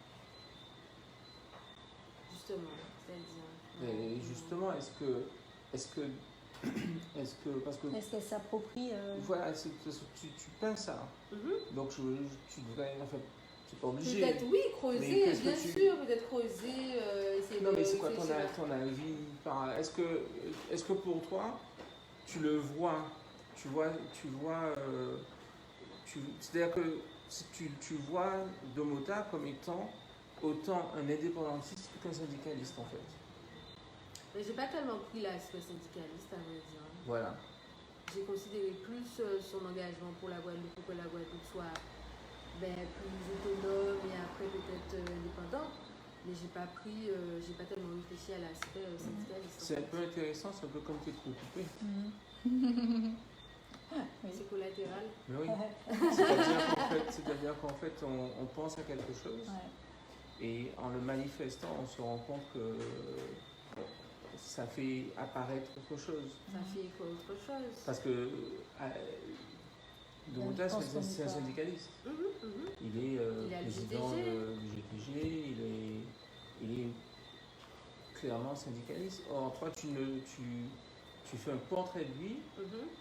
Justement, c'est-à-dire. Et justement, est-ce que, parce que Est-ce qu'elle s'approprie voilà, tu peins ça. Donc tu devrais, en fait, tu n'es pas obligé. Peut-être oui, creuser, Mais bien sûr, peut-être creuser, essayer non, de. mais c'est quoi ton avis par... Est-ce que pour toi, tu le vois, c'est-à-dire que si tu vois Domota comme étant autant un indépendantiste qu'un syndicaliste en fait. Mais j'ai pas tellement pris l'aspect syndicaliste à vrai dire. Voilà. J'ai considéré plus son engagement pour la Guadeloupe, pour que la Guadeloupe soit plus autonome et après peut-être indépendante. Mais j'ai pas tellement réfléchi à l'aspect syndicaliste. C'est un peu intéressant, c'est un peu comme tes trous coupés. Oui. C'est collatéral. Mais oui. C'est-à-dire qu'en fait, on pense à quelque chose et en le manifestant, on se rend compte que ça fait apparaître autre chose. Ça fait autre chose. Parce que Domota, c'est un syndicaliste. Il est président du GTG, il est clairement syndicaliste. Or, toi, tu fais un portrait de lui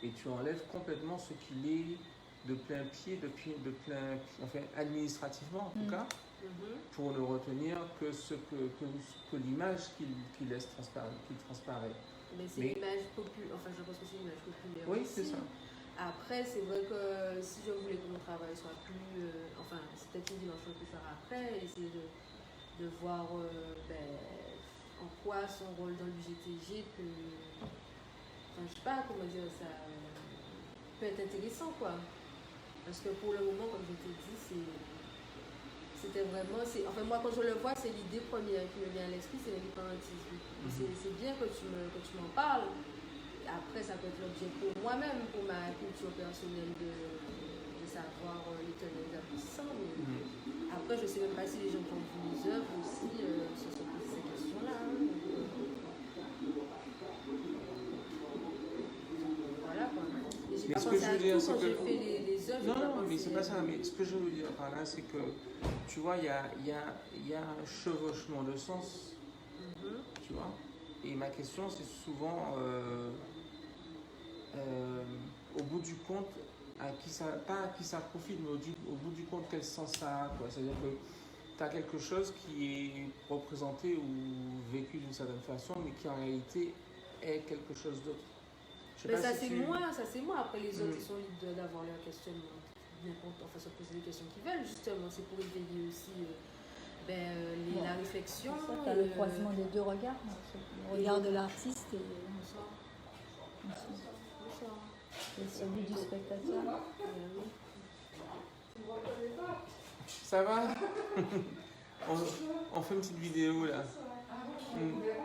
et tu enlèves complètement ce qu'il est de plein pied, enfin administrativement en tout cas, pour ne retenir que l'image qu'il laisse transparaît. Mais c'est une image populaire, enfin je pense que c'est une image populaire. Oui, aussi. c'est ça. Après, c'est vrai que si je voulais que mon travail soit plus... c'est peut-être une dimension que je peux faire après, essayer de voir en quoi son rôle dans le GTG peut... Enfin, je sais pas comment dire ça... peut être intéressant, quoi. Parce que pour le moment, comme je t'ai dit, c'était vraiment... Enfin, moi, quand je le vois, c'est l'idée première qui me vient à l'esprit, c'est l'indépendantisme. C'est bien que tu m'en parles. Après, ça peut être l'objet pour moi-même, pour ma culture personnelle de savoir les tenants et les aboutissants. Après, je ne sais même pas si les gens qui ont vu les œuvres aussi se sont posés ces questions-là. Voilà quoi. Mais j'ai pas pensé à tout quand j'ai fait les œuvres. Non, mais c'est pas ça. Mais ce que je veux dire par là, c'est que tu vois, il y a un chevauchement de sens. Tu vois. Et ma question, c'est souvent, au bout du compte, pas à qui ça profite, mais au bout du compte, quel sens ça a. C'est-à-dire que tu as quelque chose qui est représenté ou vécu d'une certaine façon, mais qui en réalité est quelque chose d'autre. Mais ça, c'est moi. Après, les autres, ils sont libres d'avoir leur questionnement. Enfin, se poser les questions qu'ils veulent, justement. C'est pour éveiller aussi... la réflexion. Tu as le croisement des deux regards, le regard de l'artiste et celui du spectateur. Ça va? On fait une petite vidéo là.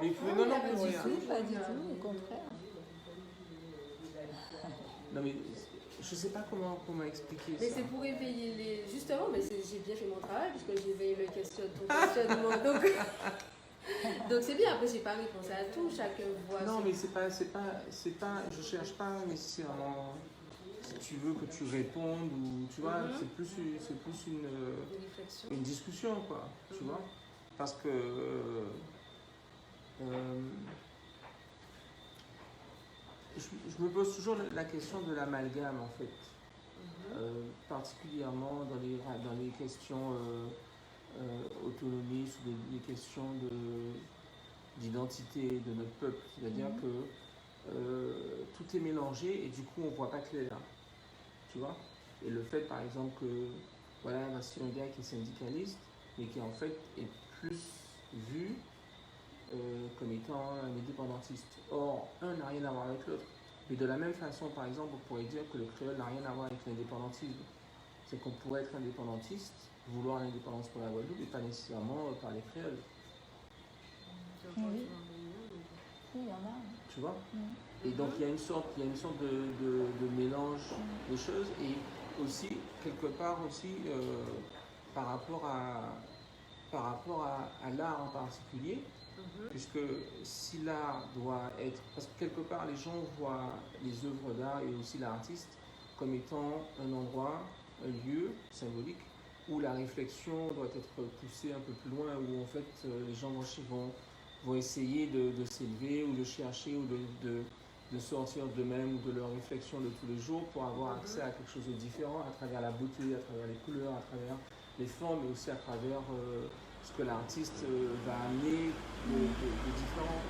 Mais non, Pas du tout, au contraire. Non mais je sais pas comment expliquer ça. Mais c'est pour éveiller justement, mais j'ai bien fait mon travail puisque j'ai éveillé ton questionnement. Donc c'est bien. Après j'ai pas réponse à tout, chacun voit. Non mais c'est pas. Je cherche pas nécessairement. Si tu veux que tu répondes ou tu vois, c'est plus une discussion quoi. Tu vois, parce que je me pose toujours la question de l'amalgame en fait, particulièrement dans les questions autonomistes ou les questions d'identité de notre peuple. C'est-à-dire que tout est mélangé et du coup on ne voit pas clair. Tu vois? Et le fait par exemple que voilà, c'est un gars qui est syndicaliste mais qui en fait est plus vu comme étant un indépendantiste. Or, un n'a rien à voir avec l'autre. Mais de la même façon, par exemple, on pourrait dire que le créole n'a rien à voir avec l'indépendantisme. C'est qu'on pourrait être indépendantiste, vouloir l'indépendance pour la Guadeloupe, et pas nécessairement parler créole. Oui. Il y en a. Tu vois? Et donc il y a une sorte de mélange des choses et aussi quelque part aussi par rapport à l'art en particulier, puisque si l'art doit être, parce que quelque part les gens voient les œuvres d'art et aussi l'artiste comme étant un endroit, un lieu symbolique où la réflexion doit être poussée un peu plus loin, où en fait les gens vont essayer de s'élever ou de chercher ou de sortir d'eux-mêmes ou de leur réflexion de tous les jours pour avoir accès à quelque chose de différent à travers la beauté, à travers les couleurs, à travers les formes, mais aussi à travers ce que l'artiste va amener de différent.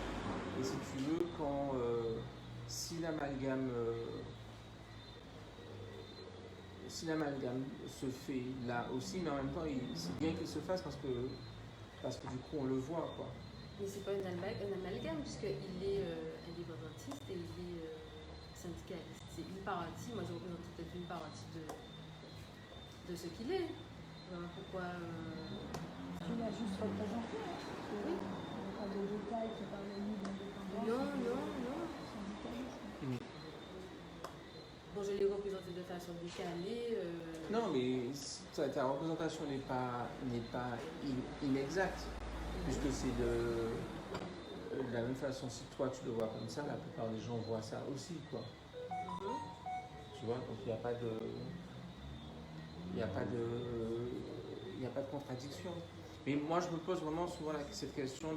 Et si tu veux, si l'amalgame se fait là aussi, mais en même temps, c'est bien qu'il se fasse parce que du coup, on le voit, quoi. Mais c'est pas un amalgame, puisqu'il est indépendantiste et il est syndicaliste. C'est une partie, moi je représente peut-être une partie de ce qu'il est. Alors pourquoi Tu l'as juste représenté, hein, oui. Il n'y a pas de détails qui parlent ni d'indépendance. Non. Syndicalisme. Bon, je l'ai représenté de façon décalée. Non, mais ta représentation n'est pas inexacte. Puisque c'est de la même façon, si toi tu le vois comme ça, la plupart des gens voient ça aussi, quoi. Tu vois, donc il n'y a pas de contradiction. Mais moi je me pose vraiment souvent cette question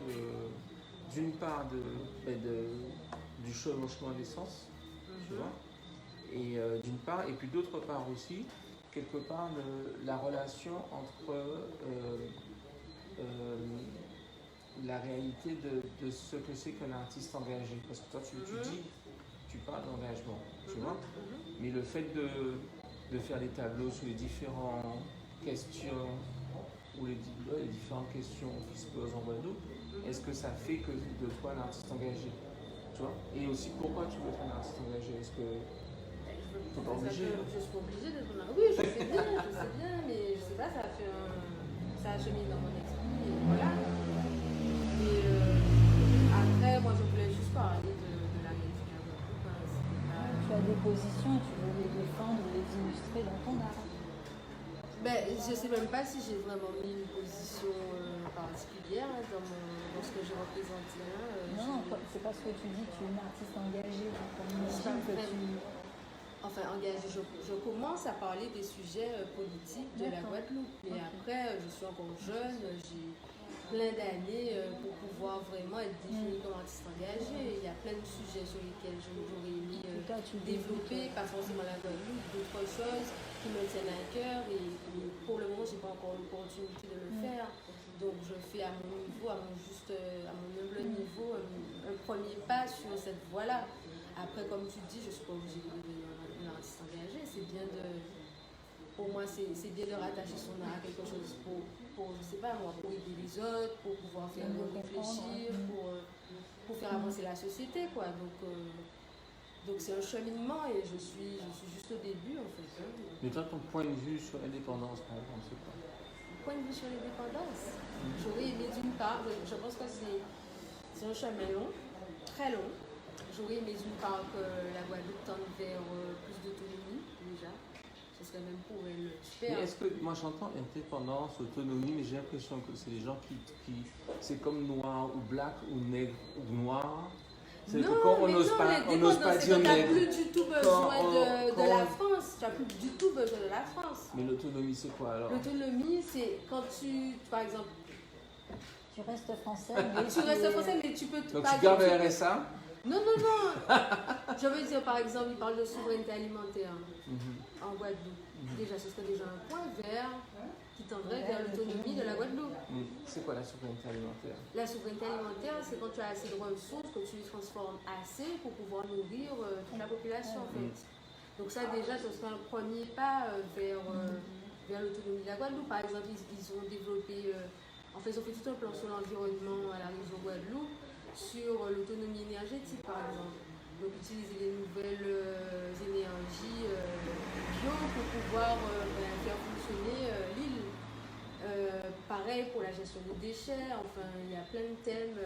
d'une part du chevauchement des sens, tu vois, et d'une part, et puis d'autre part aussi, quelque part la relation entre la réalité de ce que c'est qu'un artiste engagé. Parce que toi, tu parles d'engagement, tu vois. Mais le fait de faire des tableaux sur les différentes questions ou les différentes questions qui se posent en Guadeloupe, est-ce que ça fait que de toi un artiste engagé, tu vois. Et aussi, pourquoi tu veux être un artiste engagé? Est-ce que tu n'es pas obligé? Je suis pas obligée d'être un artiste. Oui, je sais bien, mais je sais pas, ça a cheminé dans mon esprit, et voilà. Et après, moi je voulais juste parler de la réalité de la Guadeloupe. Tu as des positions et tu veux les défendre ou les illustrer dans ton art. Je sais même pas si j'ai vraiment mis une position particulière dans ce que j'ai représenté. Non, c'est parce que tu dis que tu es une artiste engagée. Enfin, engagée, je commence à parler des sujets politiques de la Guadeloupe. Mais après, je suis encore jeune, j'ai plein d'années pour pouvoir vraiment être définie comme artiste engagée. Il y a plein de sujets sur lesquels j'aurais aimé développer, pas forcément la Guadeloupe, d'autres choses qui me tiennent à cœur. Et pour le moment, je n'ai pas encore l'opportunité de le faire. Donc, je fais à mon niveau, à mon humble niveau, un premier pas sur cette voie-là. Après, comme tu dis, je ne suis pas obligée de devenir un artiste engagé. Pour moi, c'est bien de rattacher son art à quelque chose pour je sais pas moi, pour aider les autres, pour pouvoir faire réfléchir, pour faire avancer la société, quoi. Donc c'est un cheminement et je suis juste au début, en fait. Mais toi, ton point de vue sur l'indépendance, par exemple, c'est quoi? Mon point de vue sur l'indépendance, j'aurais aimé d'une part, je pense que c'est un chemin long, très long. J'aurais aimé d'une part que la Guadeloupe tende vers plus d'autonomie, déjà. Ce serait même pour elle super. Mais est-ce que, moi j'entends indépendance, autonomie, mais j'ai l'impression que c'est les gens qui c'est comme noir ou black ou nègre ou noir. C'est non, que quand on n'ose pas dire nègre. Tu n'as plus du tout besoin de la France. Tu n'as plus du tout besoin de la France. Mais l'autonomie, c'est quoi alors? L'autonomie, c'est quand par exemple. Tu restes français. Mais tu peux. Donc tu gardes le RSA? Non. Je veux dire, par exemple, il parle de souveraineté alimentaire en Guadeloupe. Déjà, ce serait déjà un point vert qui tendrait vers l'autonomie de la Guadeloupe. C'est quoi la souveraineté alimentaire? La souveraineté alimentaire, c'est quand tu as assez de ressources, que tu les transformes assez pour pouvoir nourrir toute la population, en fait. Donc ça, déjà, ce serait un premier pas vers l'autonomie de la Guadeloupe. Par exemple, ils ont développé... ils ont fait tout un plan sur l'environnement à la région Guadeloupe, sur l'autonomie énergétique, par exemple. Donc, utiliser les nouvelles énergies bio pour pouvoir faire fonctionner l'île. Pareil pour la gestion des déchets. Enfin, il y a plein de thèmes.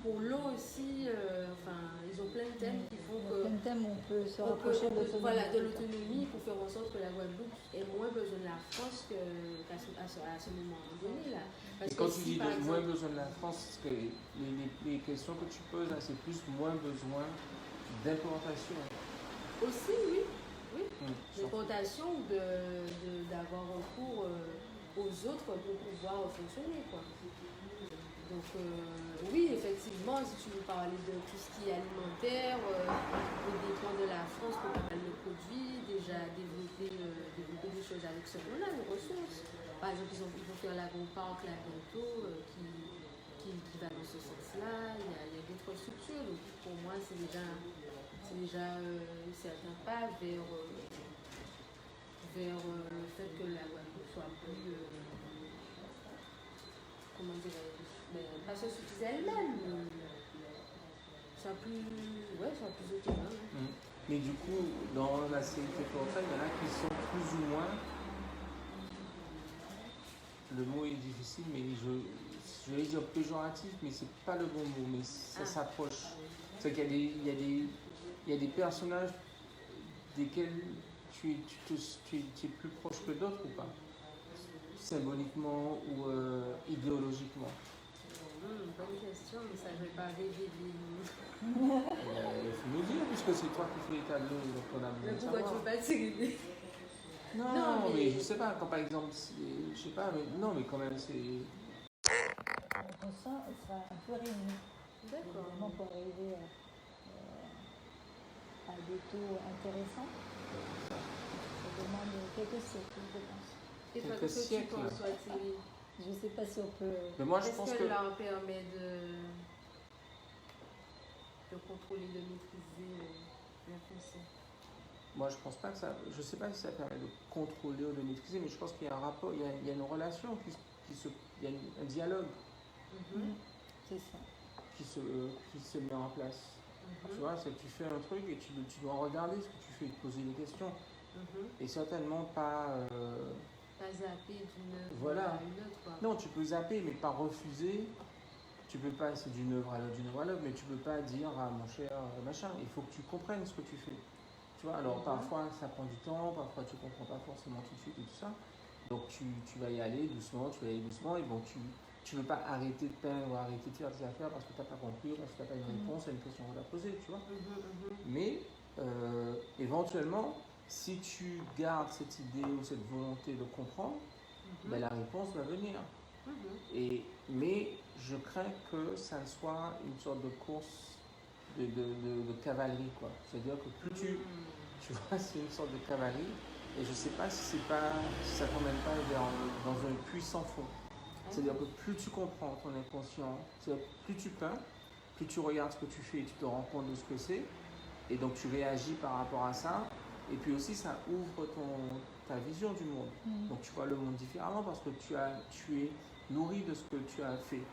Pour l'eau aussi, ils ont plein de thèmes qui Un thème où on peut se on peut, rapprocher de l'autonomie. voilà, de l'autonomie pour faire en sorte que la Guadeloupe ait moins besoin de la France qu'à ce moment donné là. Parce Et quand que tu si, dis par exemple, moins besoin de la France, c'est que les questions que tu poses, là, c'est plus moins besoin d'implantation. aussi, oui, Mmh. l'importation d'avoir recours aux autres pour pouvoir fonctionner, quoi. Donc oui, effectivement, si tu veux parler de tout ce qui est alimentaire, au détour de la France pour pas mal de produits, déjà développer des choses avec ce qu'on a, les ressources. Par exemple, ils vont faire l'agro-parc là bientôt qui va dans ce sens-là. Il y a d'autres structures. Donc pour moi, c'est déjà certains pas vers le fait que la Guadeloupe soit plus, comment dirais-je, pas se suffise à elle-même, soit plus autonome. Mmh. Mais du coup, dans la série Portrait, il y en a qui sont plus ou moins, le mot est difficile, mais je vais dire péjoratif, mais c'est pas le bon mot, mais ça s'approche. C'est qu'il y a des personnages desquels tu es plus proche que d'autres ou pas? Symboliquement ou idéologiquement? Bonne question, mais ça ne veut pas révéler. Il faut nous dire, puisque c'est toi qui fais les tableaux, donc on a besoin de Pourquoi tu savoir. ne veux pas tirer? Non, mais je sais pas, quand par exemple, je sais pas, mais non, mais quand même, c'est. On sent sera un peu réduit. D'accord. Évidemment, pour arriver à des taux intéressants, ça demande quelques siècles, je pense. Et toi, Quelques qu'est-ce que tu siècles. penses, Thierry? Je ne sais pas si on peut. Mais moi, je Est-ce pense que que. leur permet de contrôler, de maîtriser l'inconscient? Moi, je pense pas que ça. Je sais pas si ça permet de contrôler ou de maîtriser, mais je pense qu'il y a un rapport, il y a une relation il y a un dialogue C'est ça. qui se met en place. Tu vois, c'est que tu fais un truc et tu dois regarder ce que tu fais et te poser des questions. Et certainement pas. Pas zapper d'une œuvre Voilà. à une autre, quoi. Non, tu peux zapper, mais pas refuser. Tu peux pas, c'est d'une œuvre à l'autre, mais tu peux pas dire ah mon cher machin. Il faut que tu comprennes ce que tu fais. Tu vois, alors parfois ça prend du temps, parfois tu comprends pas forcément tout de suite et tout ça. Donc tu vas y aller doucement, et bon, tu veux pas arrêter de peindre ou arrêter de faire des affaires parce que tu n'as pas compris, parce que tu n'as pas une réponse à une question qu'on t'a posée, tu vois. Mais éventuellement, si tu gardes cette idée ou cette volonté de comprendre, ben, la réponse va venir. Mais je crains que ça soit une sorte de course de cavalerie, quoi. C'est-à-dire que plus tu vois, c'est une sorte de cavalerie, et je sais pas si ça t'emmène pas dans un puits sans fond. C'est-à-dire que plus tu comprends ton inconscient, c'est-à-dire que plus tu peins, plus tu regardes ce que tu fais et tu te rends compte de ce que c'est, et donc tu réagis par rapport à ça, et puis aussi ça ouvre ta vision du monde. Donc tu vois le monde différemment parce que tu es nourri de ce que tu as fait.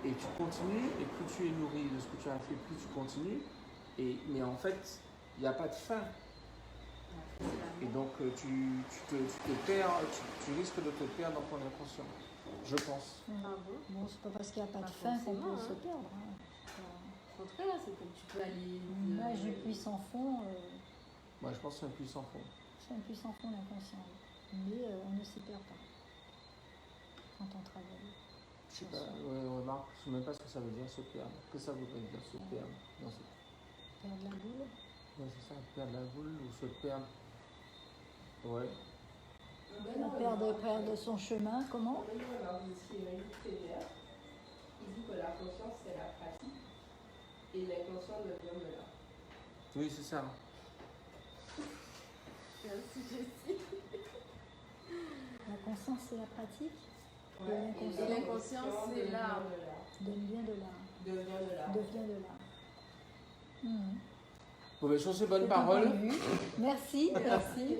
Et tu continues, et plus tu es nourri de ce que tu as fait, plus tu continues, mais en fait, il n'y a pas de fin. Et donc tu te perds, tu risques de te perdre dans ton inconscient, je pense. Bon, c'est pas parce qu'il n'y a pas de Pas fin qu'on forcément, peut hein. se perdre. Au contraire, c'est que tu peux aller. L'image du puits sans fond, Moi je pense que c'est un puits sans fond. c'est un puits sans fond l'inconscient. Mais on ne s'y perd pas quand on travaille. Je sais pas, remarque, je ne sais même pas ce que ça veut dire se perdre. Que ça voudrait dire se perdre dans ce... Perdre la boule. Ouais, c'est ça, perdre la boule ou se perdre. Ouais. Perdre son chemin, comment? Il dit que la conscience c'est la pratique et l'inconscient devient de là. Oui, c'est ça. Merci, Jessie. La conscience, c'est la pratique. Ouais, Et Et l'inconscience, c'est l'art. devient de l'art. Devient de l'art. Bon, ben, sur ces bonnes C'est paroles. entendu. Merci, merci.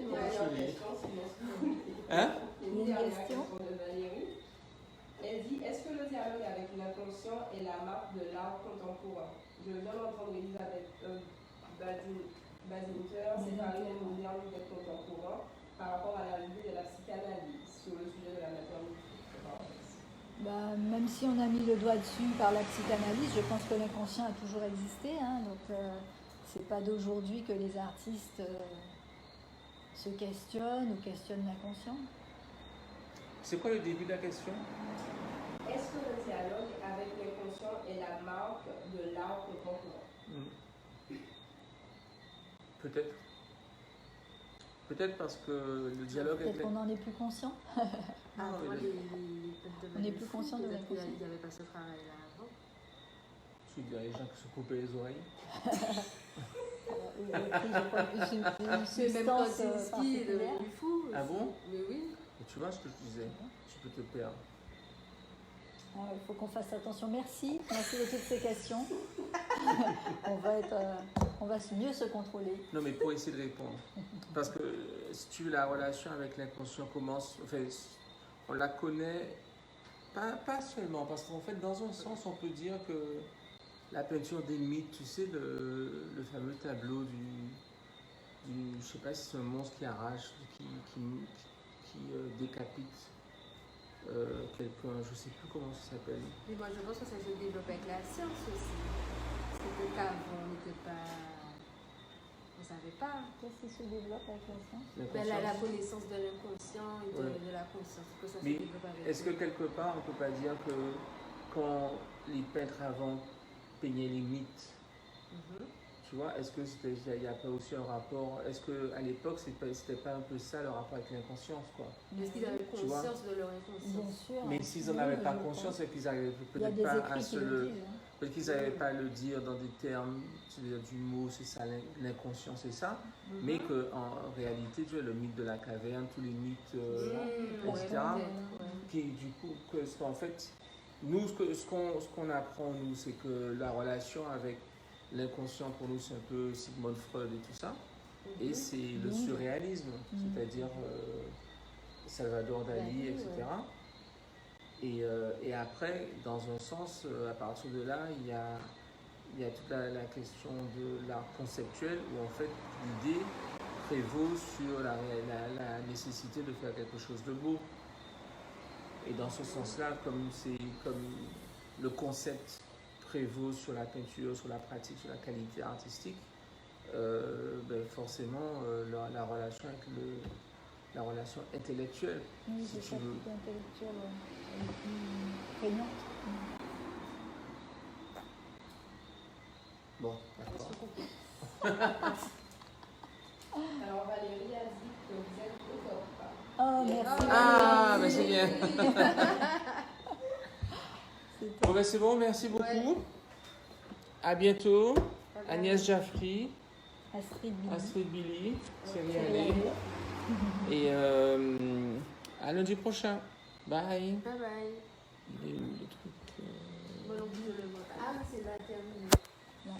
Hein? Il y a une question. De Valérie. Elle dit est-ce que le dialogue avec l'inconscient est la marque de l'art contemporain? Je viens d'entendre Elisabeth Bazinter séparer les modernes des contemporains par rapport à l'arrivée de la psychanalyse sur le sujet de la maternité. Bah, même si on a mis le doigt dessus par la psychanalyse, je pense que l'inconscient a toujours existé. Donc, c'est pas d'aujourd'hui que les artistes se questionnent ou questionnent l'inconscient. C'est quoi le début de la question? Est-ce que le dialogue avec l'inconscient est la marque de l'art contemporain? Peut-être. Peut-être parce que le dialogue avec Peut-être qu'on n'en est plus conscient. Avant, mais on est plus conscient de l'inconscient. Il n'y avait pas ce travail-là avant. tu dis les gens qui se coupaient les oreilles. Ou pris, je crois, une Mais même quand substance Kandinsky est particulière. devenu fou. Ah aussi. bon? Mais oui. Et tu vois ce que je disais, tu peux te perdre. Il faut qu'on fasse attention. Merci de toutes ces questions. on va mieux se contrôler. Non, mais pour essayer de répondre. Parce que si tu veux, la relation avec l'inconscient commence, enfin, on la connaît pas seulement, parce qu'en fait, dans un sens, on peut dire que la peinture des mythes, tu sais, le fameux tableau je sais pas si c'est un monstre qui arrache, qui décapite quelqu'un, je sais plus comment ça s'appelle. Mais moi, je pense que ça se développe avec la science aussi. Parce que qu'avant, on n'était pas. On ne savait pas. Qu'est-ce qui se développe avec la science? Ben, la connaissance de l'inconscient et de la conscience. Que ça se Mais développe avec est-ce que quelque part, on ne peut pas dire que quand les peintres avant peignaient les mythes, tu vois, est-ce qu'il n'y a pas aussi un rapport, est-ce qu'à l'époque, c'était pas un peu ça le rapport avec l'inconscience, quoi? Est-ce qu'ils avaient Tu vois? conscience de leur inconscience? Bien sûr. Mais s'ils n'en avaient pas conscience, c'est qu'ils n'arrivaient Il y a peut-être des pas à écrits se qui le disent. peut-être qu'ils n'arrivaient pas à le dire dans des termes, c'est-à-dire du mot, c'est ça, l'inconscient, c'est ça, mais qu'en réalité, tu vois, le mythe de la caverne, tous les mythes, etc., qui du coup, en fait, nous, ce qu'on apprend, nous, c'est que la relation avec l'inconscient, pour nous, c'est un peu Sigmund Freud et tout ça, et c'est le surréalisme, c'est-à-dire Salvador Dali, etc. Et après, dans un sens, à partir de là, il y a toute la question de l'art conceptuel, où en fait, l'idée prévaut sur la nécessité de faire quelque chose de beau. Et dans ce sens-là, comme le concept prévaut sur la peinture, sur la pratique, sur la qualité artistique, forcément la relation avec la relation intellectuelle, Oui, si c'est tu ça, veux. plutôt intellectuelle, elle est plus prégnante. Bon, d'accord. Alors Valérie a dit que vous êtes au top. Oh, merci. Ah, ben c'est bien. C'est Bon, ben c'est bon, merci beaucoup. Ouais. À bientôt. Agnès Jaffry, Astrid Billy. Astrid Billy, Cyril Allais. Et à lundi prochain. Bye. Bye bye. Il est où le truc Moi non plus, je le vois pas. Ah, mais c'est là, terminé. Non.